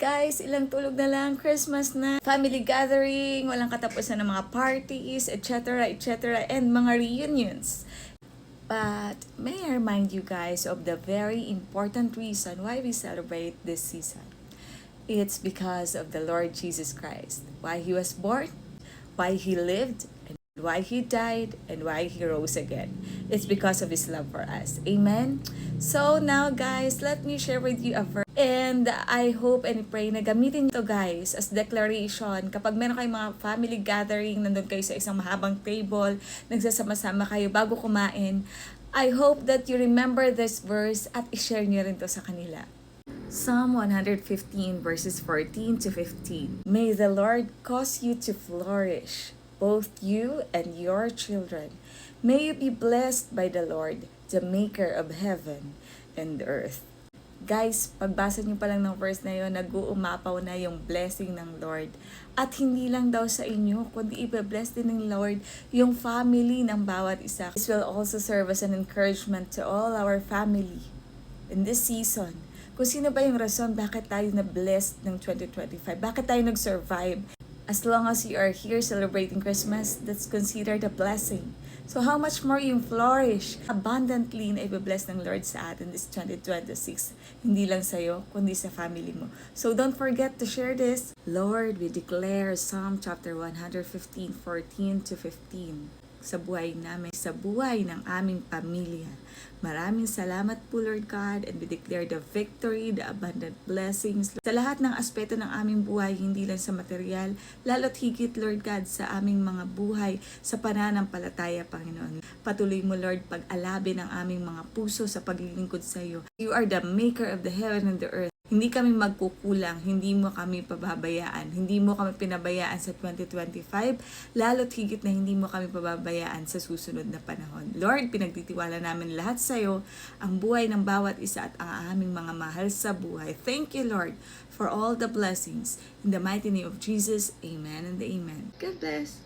Guys, ilang tulog na lang, Christmas na, family gathering, walang katapusan ng mga parties, etc., etc., and mga reunions. But may I remind you guys of the very important reason why we celebrate this season. It's because of the Lord Jesus Christ. Why He was born, why He lived, and why He died, and why He rose again. It's because of His love for us. Amen? So now guys, let me share with you a verse. And I hope and pray na gamitin nyo to guys as declaration. Kapag meron kayong mga family gathering, nandun kayo sa isang mahabang table, nagsasama-sama kayo bago kumain, I hope that you remember this verse at i-share nyo rin to sa kanila. Psalm 115 verses 14 to 15. May the Lord cause you to flourish, both you and your children. May you be blessed by the Lord, the maker of heaven and earth. Guys, pagbasa niyo pa lang ng verse na yun, nag-uumapaw na yung blessing ng Lord. At hindi lang daw sa inyo, kundi i-bless din ng Lord yung family ng bawat isa. This will also serve as an encouragement to all our family in this season. Kung sino ba yung rason bakit tayo na-blessed ng 2025? Bakit tayo nag-survive? As long as you are here celebrating Christmas, that's considered a blessing. So how much more yung flourish abundantly na i-bless ng Lord sa atin this 2026. Hindi lang sa'yo, kundi sa family mo. So don't forget to share this. Lord, we declare Psalm chapter 115, 14 to 15 sa buhay namin, sa buhay ng aming pamilya. Maraming salamat po Lord God, and we declare the victory, the abundant blessings sa lahat ng aspeto ng aming buhay, hindi lang sa material, lalo't higit Lord God sa aming mga buhay sa pananampalataya Panginoon. Patuloy mo Lord pag-alabi ng aming mga puso sa paglilingkod sa iyo. You are the maker of the heaven and the earth. Hindi kami magkukulang, hindi mo kami pababayaan, hindi mo kami pinabayaan sa 2025, lalo't higit na hindi mo kami pababayaan sa susunod na panahon. Lord, pinagtitiwala namin lahat sa iyo, ang buhay ng bawat isa at ang aming mga mahal sa buhay. Thank you, Lord, for all the blessings. In the mighty name of Jesus, amen and amen. God bless.